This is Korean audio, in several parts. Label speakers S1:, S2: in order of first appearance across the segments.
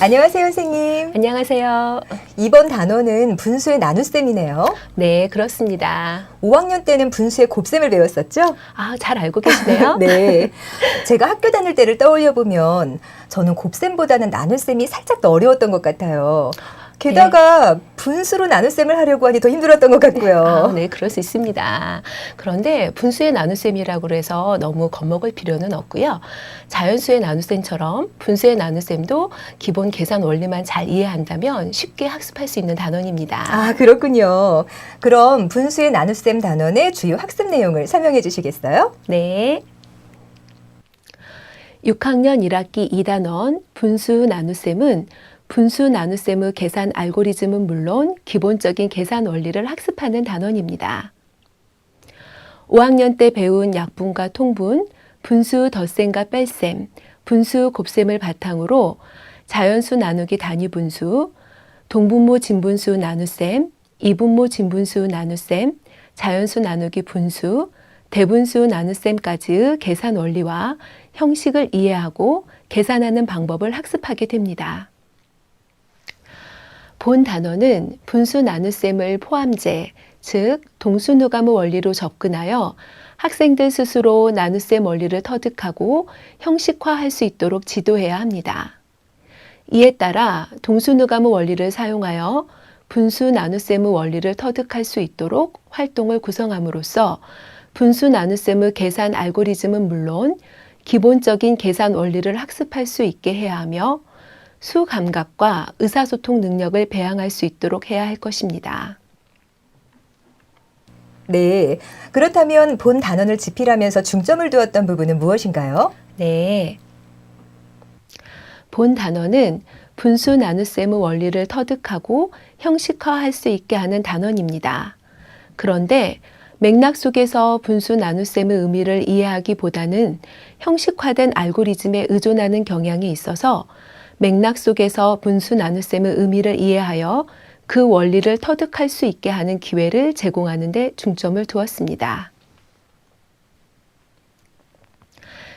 S1: 안녕하세요, 선생님.
S2: 안녕하세요.
S1: 이번 단원은 분수의 나눗셈이네요.
S2: 네, 그렇습니다.
S1: 5학년 때는 분수의 곱셈을 배웠었죠?
S2: 아, 잘 알고 계시네요.
S1: 네. 제가 학교 다닐 때를 떠올려 보면 저는 곱셈보다는 나눗셈이 살짝 더 어려웠던 것 같아요. 게다가 분수로 나눗셈을 하려고 하니 더 힘들었던 것 같고요.
S2: 아, 네, 그럴 수 있습니다. 그런데 분수의 나눗셈이라고 해서 너무 겁먹을 필요는 없고요. 자연수의 나눗셈처럼 분수의 나눗셈도 기본 계산 원리만 잘 이해한다면 쉽게 학습할 수 있는 단원입니다.
S1: 아, 그렇군요. 그럼 분수의 나눗셈 단원의 주요 학습 내용을 설명해 주시겠어요?
S2: 네. 6학년 1학기 2단원 분수 나눗셈은 분수 나눗셈의 계산 알고리즘은 물론 기본적인 계산 원리를 학습하는 단원입니다. 5학년 때 배운 약분과 통분, 분수 덧셈과 뺄셈, 분수 곱셈을 바탕으로 자연수 나누기 단위 분수, 동분모 진분수 나눗셈, 이분모 진분수 나눗셈, 자연수 나누기 분수, 대분수 나눗셈까지의 계산 원리와 형식을 이해하고 계산하는 방법을 학습하게 됩니다. 본 단원은 분수 나눗셈을 포함제, 즉 동수누가무 원리로 접근하여 학생들 스스로 나눗셈 원리를 터득하고 형식화할 수 있도록 지도해야 합니다. 이에 따라 동수누가무 원리를 사용하여 분수 나눗셈의 원리를 터득할 수 있도록 활동을 구성함으로써 분수 나눗셈의 계산 알고리즘은 물론 기본적인 계산 원리를 학습할 수 있게 해야 하며 수 감각과 의사소통 능력을 배양할 수 있도록 해야 할 것입니다.
S1: 네. 그렇다면 본 단원을 집필하면서 중점을 두었던 부분은 무엇인가요?
S2: 네. 본 단원은 분수 나눗셈의 원리를 터득하고 형식화할 수 있게 하는 단원입니다. 그런데 맥락 속에서 분수 나눗셈의 의미를 이해하기보다는 형식화된 알고리즘에 의존하는 경향이 있어서 맥락 속에서 분수 나눗셈의 의미를 이해하여 그 원리를 터득할 수 있게 하는 기회를 제공하는 데 중점을 두었습니다.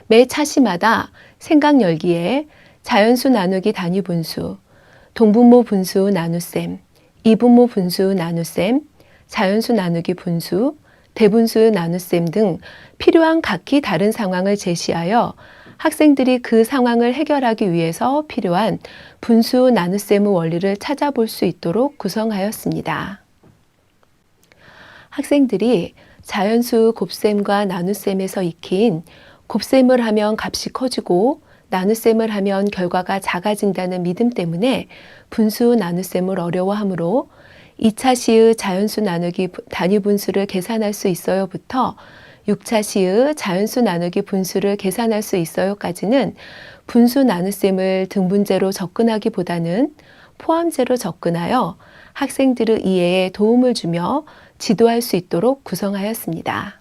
S2: 매 차시마다 생각 열기에 자연수 나누기 단위 분수, 동분모 분수 나눗셈, 이분모 분수 나눗셈, 자연수 나누기 분수, 대분수 나눗셈 등 필요한 각기 다른 상황을 제시하여 학생들이 그 상황을 해결하기 위해서 필요한 분수 나눗셈의 원리를 찾아볼 수 있도록 구성하였습니다. 학생들이 자연수 곱셈과 나눗셈에서 익힌 곱셈을 하면 값이 커지고 나눗셈을 하면 결과가 작아진다는 믿음 때문에 분수 나눗셈을 어려워하므로 2차 시의 자연수 나누기 단위 분수를 계산할 수 있어요부터 6차 시의 자연수 나누기 분수를 계산할 수 있어요까지는 분수 나눗셈을 등분제로 접근하기보다는 포함제로 접근하여 학생들의 이해에 도움을 주며 지도할 수 있도록 구성하였습니다.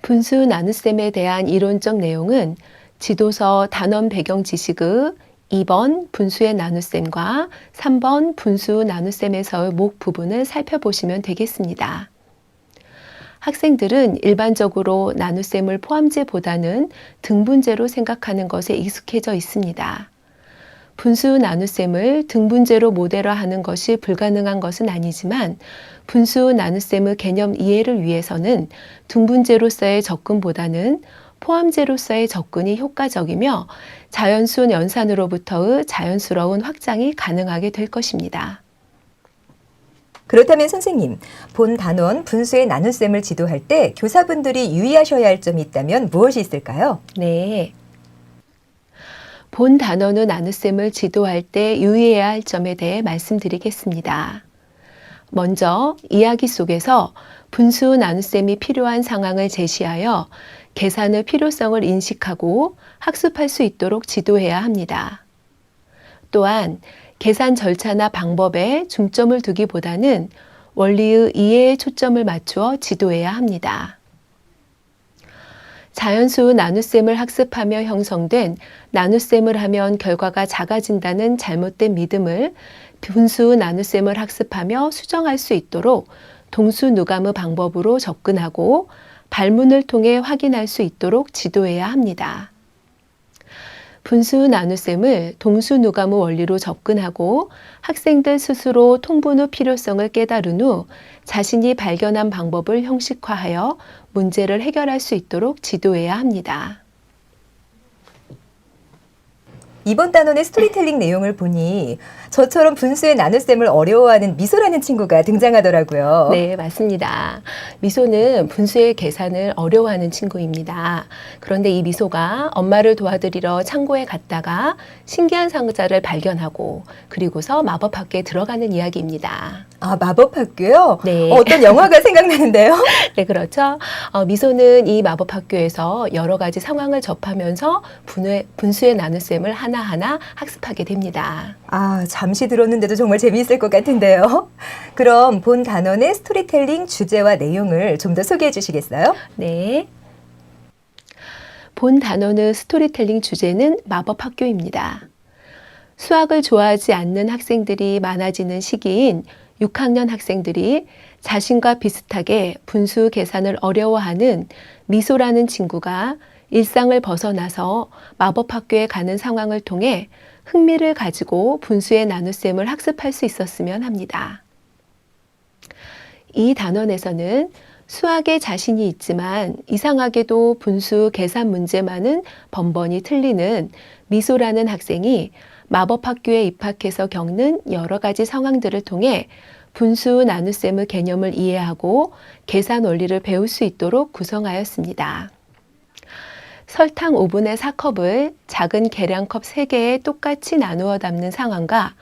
S2: 분수 나눗셈에 대한 이론적 내용은 지도서 단원 배경 지식의 2번 분수의 나눗셈과 3번 분수 나눗셈에서의 목 부분을 살펴보시면 되겠습니다. 학생들은 일반적으로 나눗셈을 포함제보다는 등분제로 생각하는 것에 익숙해져 있습니다. 분수 나눗셈을 등분제로 모델화하는 것이 불가능한 것은 아니지만 분수 나눗셈의 개념 이해를 위해서는 등분제로서의 접근보다는 포함제로서의 접근이 효과적이며 자연수 연산으로부터의 자연스러운 확장이 가능하게 될 것입니다.
S1: 그렇다면 선생님, 본 단원 분수의 나눗셈을 지도할 때 교사분들이 유의하셔야 할 점이 있다면 무엇이 있을까요?
S2: 네. 본 단원의 나눗셈을 지도할 때 유의해야 할 점에 대해 말씀드리겠습니다. 먼저 이야기 속에서 분수 나눗셈이 필요한 상황을 제시하여 계산의 필요성을 인식하고 학습할 수 있도록 지도해야 합니다. 또한 계산 절차나 방법에 중점을 두기보다는 원리의 이해에 초점을 맞추어 지도해야 합니다. 자연수 나눗셈을 학습하며 형성된 나눗셈을 하면 결과가 작아진다는 잘못된 믿음을 분수 나눗셈을 학습하며 수정할 수 있도록 동수누가무 방법으로 접근하고 발문을 통해 확인할 수 있도록 지도해야 합니다. 분수 나눗셈을 동수누가무 원리로 접근하고 학생들 스스로 통분후 필요성을 깨달은 후 자신이 발견한 방법을 형식화하여 문제를 해결할 수 있도록 지도해야 합니다.
S1: 이번 단원의 스토리텔링 내용을 보니 저처럼 분수의 나눗셈을 어려워하는 미소라는 친구가 등장하더라고요.
S2: 네, 맞습니다. 미소는 분수의 계산을 어려워하는 친구입니다. 그런데 이 미소가 엄마를 도와드리러 창고에 갔다가 신기한 상자를 발견하고 그리고서 마법학교에 들어가는 이야기입니다.
S1: 아, 마법학교요?
S2: 네.
S1: 어떤 영화가 생각나는데요?
S2: 네, 그렇죠. 미소는 이 마법학교에서 여러 가지 상황을 접하면서 분수의 나눗셈을 하나하나 학습하게 됩니다.
S1: 아, 잠시 들었는데도 정말 재미있을 것 같은데요. 그럼 본 단원의 스토리텔링 주제와 내용을 좀 더 소개해 주시겠어요?
S2: 네. 본 단원의 스토리텔링 주제는 마법학교입니다. 수학을 좋아하지 않는 학생들이 많아지는 시기인 6학년 학생들이 자신과 비슷하게 분수 계산을 어려워하는 미소라는 친구가 일상을 벗어나서 마법학교에 가는 상황을 통해 흥미를 가지고 분수의 나눗셈을 학습할 수 있었으면 합니다. 이 단원에서는 수학에 자신이 있지만 이상하게도 분수 계산 문제만은 번번이 틀리는 미소라는 학생이 마법학교에 입학해서 겪는 여러 가지 상황들을 통해 분수 나눗셈의 개념을 이해하고 계산 원리를 배울 수 있도록 구성하였습니다. 설탕 5분의 4컵을 작은 계량컵 3개에 똑같이 나누어 담는 상황과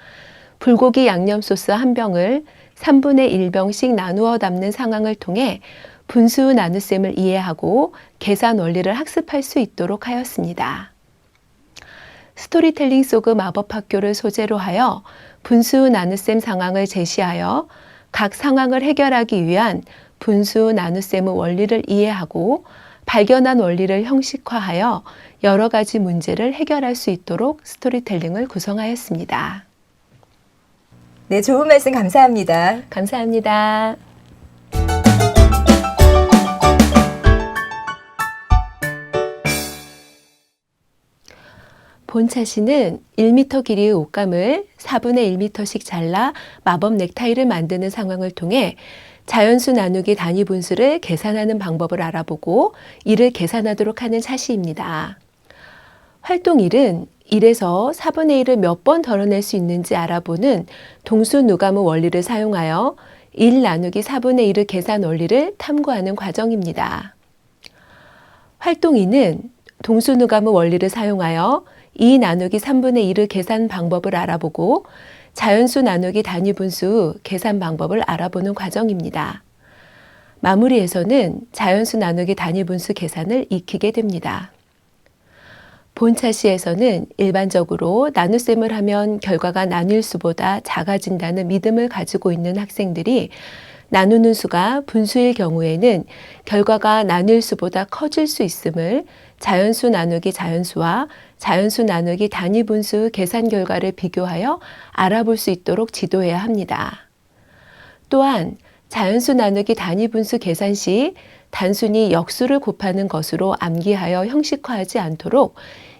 S2: 불고기 양념 소스 1병을 3분의 1병씩 나누어 담는 상황을 통해 분수 나눗셈을 이해하고 계산 원리를 학습할 수 있도록 하였습니다. 스토리텔링 속의 마법학교를 소재로 하여 분수 나눗셈 상황을 제시하여 각 상황을 해결하기 위한 분수 나눗셈의 원리를 이해하고 발견한 원리를 형식화하여 여러 가지 문제를 해결할 수 있도록 스토리텔링을 구성하였습니다.
S1: 네, 좋은 말씀 감사합니다.
S2: 감사합니다. 본차시는 1m 길이의 옷감을 4분의 1m씩 잘라 마법 넥타이를 만드는 상황을 통해 자연수 나누기 단위 분수를 계산하는 방법을 알아보고 이를 계산하도록 하는 차시입니다. 활동 1은 1에서 4분의 1을 몇 번 덜어낼 수 있는지 알아보는 동수누가무 원리를 사용하여 1 나누기 4분의 1의 계산 원리를 탐구하는 과정입니다. 활동 2는 동수누가무 원리를 사용하여 2 나누기 3분의 1의 계산 방법을 알아보고 자연수 나누기 단위 분수 계산 방법을 알아보는 과정입니다. 마무리에서는 자연수 나누기 단위 분수 계산을 익히게 됩니다. 본차시에서는 일반적으로 나눗셈을 하면 결과가 나뉠 수보다 작아진다는 믿음을 가지고 있는 학생들이 나누는 수가 분수일 경우에는 결과가 나뉠 수보다 커질 수 있음을 자연수 나누기 자연수와 자연수 나누기 단위 분수 계산 결과를 비교하여 알아볼 수 있도록 지도해야 합니다. 또한 자연수 나누기 단위 분수 계산 시 단순히 역수를 곱하는 것으로 암기하여 형식화하지 않도록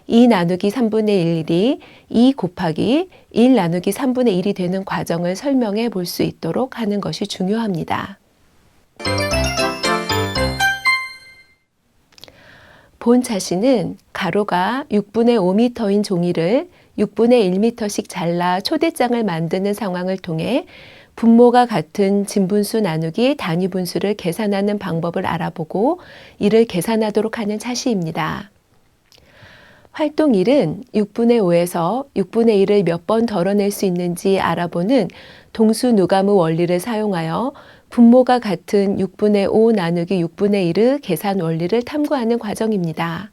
S2: 2 나누기 3분의 1이 2 곱하기 1 나누기 3분의 1이 되는 과정을 설명해 볼 수 있도록 하는 것이 중요합니다. 본차시는 가로가 6분의 5m인 종이를 6분의 1m씩 잘라 초대장을 만드는 상황을 통해 분모가 같은 진분수 나누기 단위 분수를 계산하는 방법을 알아보고 이를 계산하도록 하는 차시입니다. 활동 1은 6분의 5에서 6분의 1을 몇 번 덜어낼 수 있는지 알아보는 동수누가무 원리를 사용하여 분모가 같은 6분의 5 나누기 6분의 1의 계산 원리를 탐구하는 과정입니다.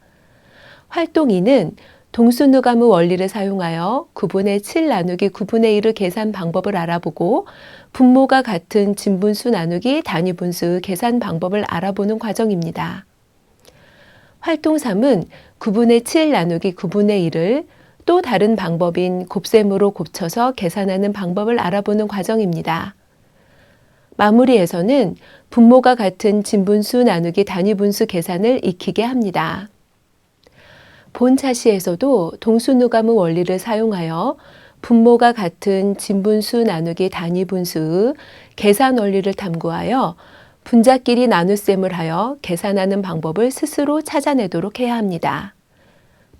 S2: 활동 2는 동수누가무 원리를 사용하여 9분의 7 나누기 9분의 1의 계산 방법을 알아보고 분모가 같은 진분수 나누기 단위 분수 계산 방법을 알아보는 과정입니다. 활동 3은 9분의 7 나누기 9분의 1을 또 다른 방법인 곱셈으로 곱쳐서 계산하는 방법을 알아보는 과정입니다. 마무리에서는 분모가 같은 진분수 나누기 단위 분수 계산을 익히게 합니다. 본차시에서도 동수누가무 원리를 사용하여 분모가 같은 진분수 나누기 단위분수의 계산 원리를 탐구하여 분자끼리 나눗셈을 하여 계산하는 방법을 스스로 찾아내도록 해야 합니다.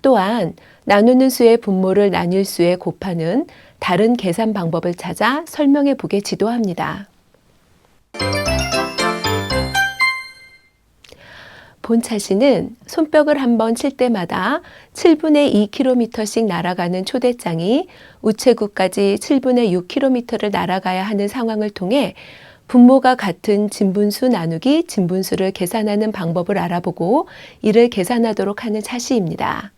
S2: 또한 나누는 수의 분모를 나뉠 수에 곱하는 다른 계산 방법을 찾아 설명해 보게 지도합니다. 본차시는 손뼉을 한번 칠 때마다 7분의 2km씩 날아가는 초대장이 우체국까지 7분의 6km를 날아가야 하는 상황을 통해 분모가 같은 진분수 나누기 진분수를 계산하는 방법을 알아보고 이를 계산하도록 하는 차시입니다.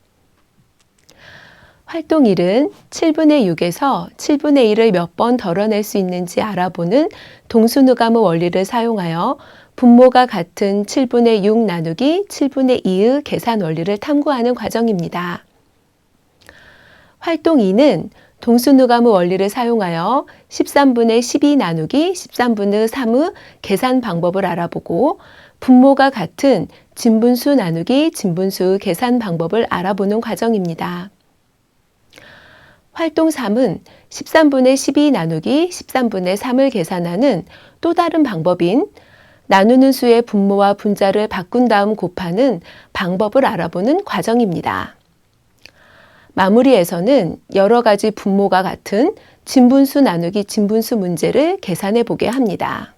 S2: 활동 1은 7분의 6에서 7분의 1을 몇 번 덜어낼 수 있는지 알아보는 동수누가무 원리를 사용하여 분모가 같은 7분의 6 나누기 7분의 2의 계산 원리를 탐구하는 과정입니다. 활동 2는 동수누가무 원리를 사용하여 13분의 12 나누기 13분의 3의 계산 방법을 알아보고 분모가 같은 진분수 나누기 진분수의 계산 방법을 알아보는 과정입니다. 활동 3은 13분의 12 나누기 13분의 3을 계산하는 또 다른 방법인 나누는 수의 분모와 분자를 바꾼 다음 곱하는 방법을 알아보는 과정입니다. 마무리에서는 여러 가지 분모가 같은 진분수 나누기 진분수 문제를 계산해 보게 합니다.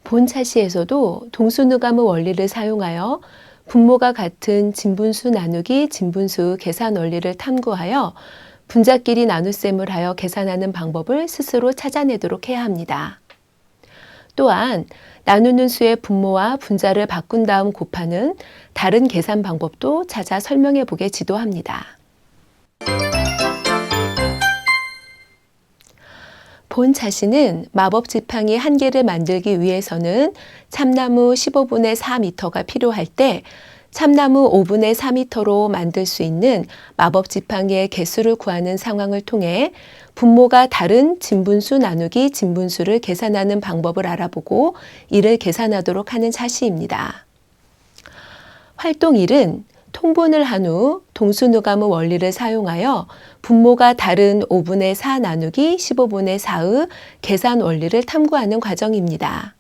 S2: 본차시에서도 동수누가무 원리를 사용하여 분모가 같은 진분수 나누기 진분수 계산 원리를 탐구하여 분자끼리 나눗셈을 하여 계산하는 방법을 스스로 찾아내도록 해야 합니다. 또한 나누는 수의 분모와 분자를 바꾼 다음 곱하는 다른 계산 방법도 찾아 설명해 보게 지도합니다. 본차시는 마법 지팡이 한 개를 만들기 위해서는 참나무 15분의 4m가 필요할 때 참나무 5분의 4m로 만들 수 있는 마법 지팡이의 개수를 구하는 상황을 통해 분모가 다른 진분수 나누기 진분수를 계산하는 방법을 알아보고 이를 계산하도록 하는 차시입니다. 활동 1은 통분을 한 후 동수누가무 원리를 사용하여 분모가 다른 5분의 4 나누기 15분의 4의 계산 원리를 탐구하는 과정입니다.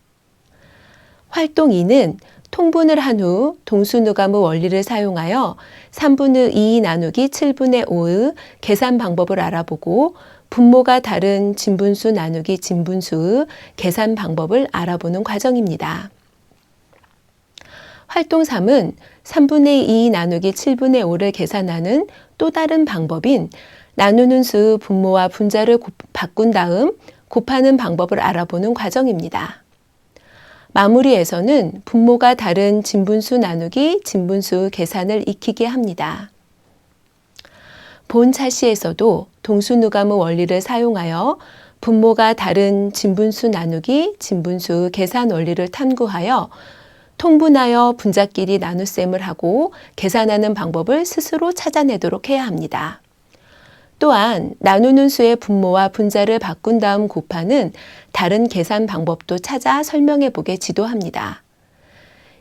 S2: 활동 2는 통분을 한 후 동수누가무 원리를 사용하여 3분의 2 나누기 7분의 5의 계산 방법을 알아보고 분모가 다른 진분수 나누기 진분수의 계산 방법을 알아보는 과정입니다. 활동 3은 3분의 2 나누기 7분의 5를 계산하는 또 다른 방법인 나누는 수의 분모와 분자를 바꾼 다음 곱하는 방법을 알아보는 과정입니다. 마무리에서는 분모가 다른 진분수 나누기 진분수 계산을 익히게 합니다. 본차시에서도 동수누가무 원리를 사용하여 분모가 다른 진분수 나누기 진분수 계산 원리를 탐구하여 통분하여 분자끼리 나눗셈을 하고 계산하는 방법을 스스로 찾아내도록 해야 합니다. 또한 나누는 수의 분모와 분자를 바꾼 다음 곱하는 다른 계산 방법도 찾아 설명해 보게 지도합니다.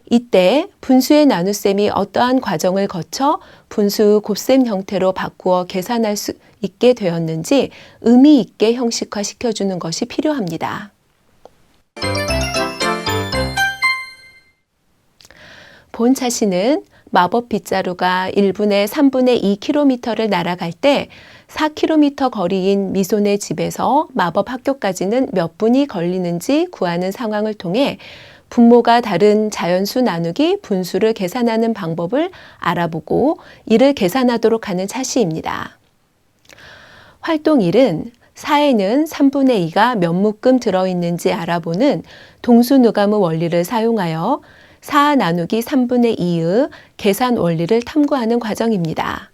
S2: 이때 분수의 나눗셈이 어떠한 과정을 거쳐 분수 곱셈 형태로 바꾸어 계산할 수 있게 되었는지 의미 있게 형식화시켜주는 것이 필요합니다. 본차시는 마법 빗자루가 1분의 3분의 2km를 날아갈 때 4km 거리인 미손의 집에서 마법 학교까지는 몇 분이 걸리는지 구하는 상황을 통해 분모가 다른 자연수 나누기 분수를 계산하는 방법을 알아보고 이를 계산하도록 하는 차시입니다. 활동 1은 4에는 3분의 2가 몇 묶음 들어있는지 알아보는 동수누가무 원리를 사용하여 4 나누기 3분의 2의 계산 원리를 탐구하는 과정입니다.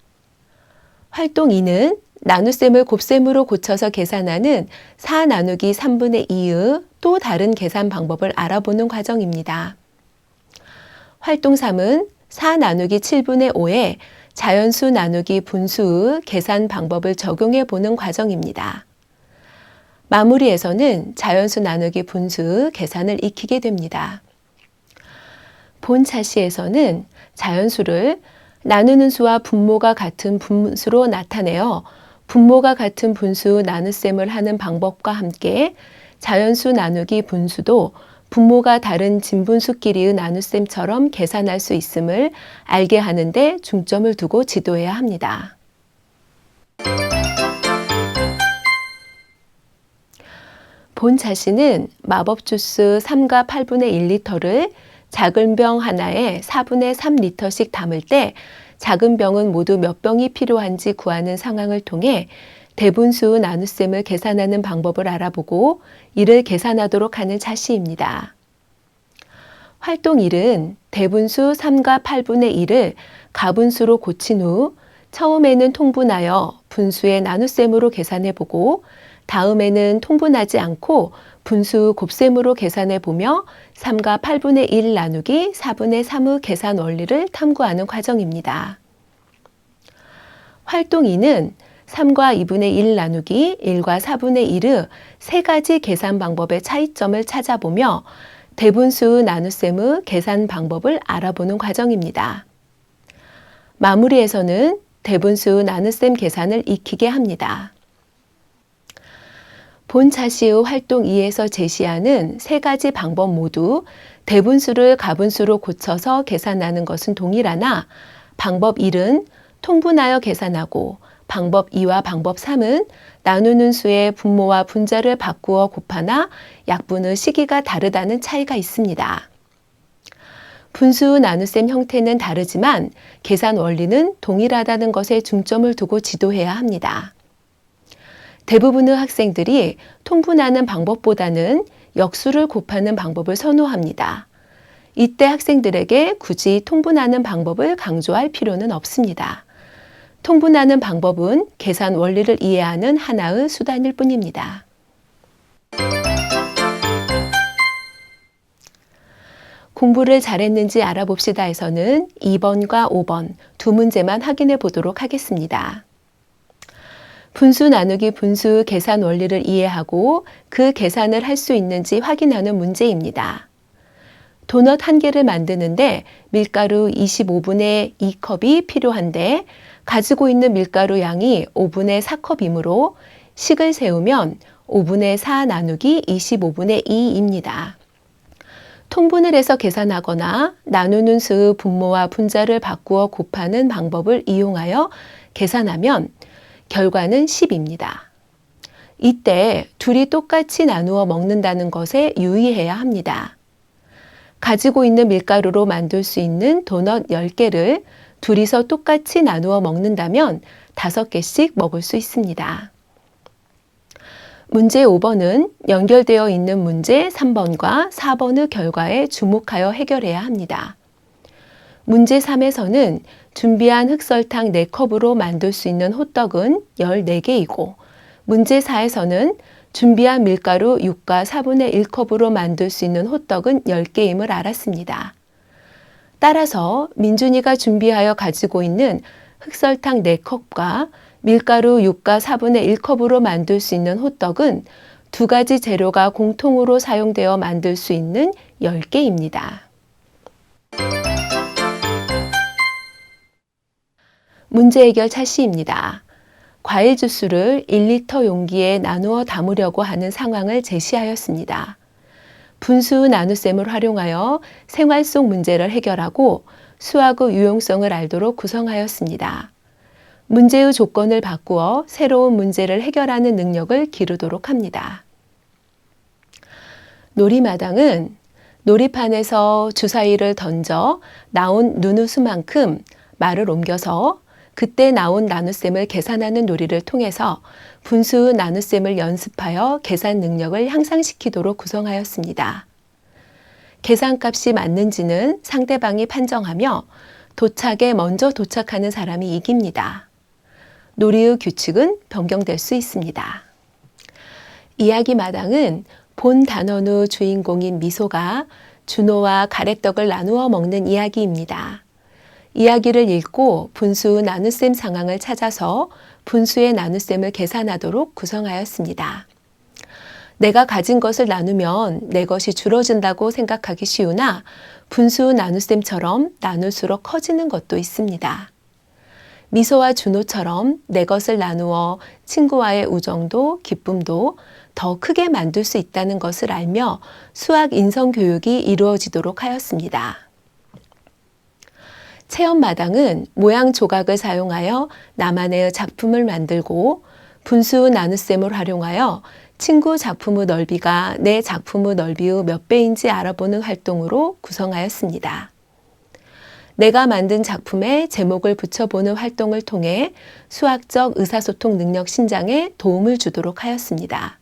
S2: 활동 2는 나눗셈을 곱셈으로 고쳐서 계산하는 4 나누기 3분의 2의 또 다른 계산 방법을 알아보는 과정입니다. 활동 3은 4 나누기 7분의 5에 자연수 나누기 분수의 계산 방법을 적용해 보는 과정입니다. 마무리에서는 자연수 나누기 분수의 계산을 익히게 됩니다. 본차시에서는 자연수를 나누는 수와 분모가 같은 분수로 나타내어 분모가 같은 분수 나눗셈을 하는 방법과 함께 자연수 나누기 분수도 분모가 다른 진분수끼리의 나눗셈처럼 계산할 수 있음을 알게 하는데 중점을 두고 지도해야 합니다. 본 자신은 마법 주스 3과 8분의 1리터를 작은 병 하나에 4분의 3리터씩 담을 때 작은 병은 모두 몇 병이 필요한지 구하는 상황을 통해 대분수 나눗셈을 계산하는 방법을 알아보고 이를 계산하도록 하는 차시입니다. 활동 1은 대분수 3과 8분의 1을 가분수로 고친 후 처음에는 통분하여 분수의 나눗셈으로 계산해보고 다음에는 통분하지 않고 분수 곱셈으로 계산해보며 3과 8분의 1 나누기 4분의 3의 계산 원리를 탐구하는 과정입니다. 활동 2는 3과 2분의 1 나누기 1과 4분의 1의 세 가지 계산 방법의 차이점을 찾아보며 대분수 나눗셈의 계산 방법을 알아보는 과정입니다. 마무리에서는 대분수 나눗셈 계산을 익히게 합니다. 본 차시의 활동 2에서 제시하는 세 가지 방법 모두 대분수를 가분수로 고쳐서 계산하는 것은 동일하나 방법 1은 통분하여 계산하고 방법 2와 방법 3은 나누는 수의 분모와 분자를 바꾸어 곱하나 약분의 시기가 다르다는 차이가 있습니다. 분수 나눗셈 형태는 다르지만 계산 원리는 동일하다는 것에 중점을 두고 지도해야 합니다. 대부분의 학생들이 통분하는 방법보다는 역수를 곱하는 방법을 선호합니다. 이때 학생들에게 굳이 통분하는 방법을 강조할 필요는 없습니다. 통분하는 방법은 계산 원리를 이해하는 하나의 수단일 뿐입니다. 공부를 잘했는지 알아봅시다에서는 2번과 5번 두 문제만 확인해 보도록 하겠습니다. 분수 나누기 분수 계산 원리를 이해하고 그 계산을 할 수 있는지 확인하는 문제입니다. 도넛 1개를 만드는데 밀가루 25분의 2컵이 필요한데 가지고 있는 밀가루 양이 5분의 4컵이므로 식을 세우면 5분의 4 나누기 25분의 2입니다. 통분을 해서 계산하거나 나누는 수의 분모와 분자를 바꾸어 곱하는 방법을 이용하여 계산하면 결과는 10입니다. 이때 둘이 똑같이 나누어 먹는다는 것에 유의해야 합니다. 가지고 있는 밀가루로 만들 수 있는 도넛 10개를 둘이서 똑같이 나누어 먹는다면 5개씩 먹을 수 있습니다. 문제 5번은 연결되어 있는 문제 3번과 4번의 결과에 주목하여 해결해야 합니다. 문제 3에서는 준비한 흑설탕 4컵으로 만들 수 있는 호떡은 14개이고 문제 4에서는 준비한 밀가루 6과 4분의 1컵으로 만들 수 있는 호떡은 10개임을 알았습니다. 따라서 민준이가 준비하여 가지고 있는 흑설탕 4컵과 밀가루 6과 4분의 1컵으로 만들 수 있는 호떡은 두 가지 재료가 공통으로 사용되어 만들 수 있는 10개입니다. 문제 해결 차시입니다. 과일 주스를 1리터 용기에 나누어 담으려고 하는 상황을 제시하였습니다. 분수 나눗셈을 활용하여 생활 속 문제를 해결하고 수학의 유용성을 알도록 구성하였습니다. 문제의 조건을 바꾸어 새로운 문제를 해결하는 능력을 기르도록 합니다. 놀이마당은 놀이판에서 주사위를 던져 나온 눈웃수만큼 말을 옮겨서 그때 나온 나눗셈을 계산하는 놀이를 통해서 분수 나눗셈을 연습하여 계산 능력을 향상시키도록 구성하였습니다. 계산값이 맞는지는 상대방이 판정하며 도착에 먼저 도착하는 사람이 이깁니다. 놀이의 규칙은 변경될 수 있습니다. 이야기마당은 본 단원의 주인공인 미소가 준호와 가래떡을 나누어 먹는 이야기입니다. 이야기를 읽고 분수 나눗셈 상황을 찾아서 분수의 나눗셈을 계산하도록 구성하였습니다. 내가 가진 것을 나누면 내 것이 줄어든다고 생각하기 쉬우나 분수 나눗셈처럼 나눌수록 커지는 것도 있습니다. 미소와 준호처럼 내 것을 나누어 친구와의 우정도 기쁨도 더 크게 만들 수 있다는 것을 알며 수학 인성 교육이 이루어지도록 하였습니다. 체험마당은 모양 조각을 사용하여 나만의 작품을 만들고 분수 나눗셈을 활용하여 친구 작품의 넓이가 내 작품의 넓이의 몇 배인지 알아보는 활동으로 구성하였습니다. 내가 만든 작품에 제목을 붙여보는 활동을 통해 수학적 의사소통 능력 신장에 도움을 주도록 하였습니다.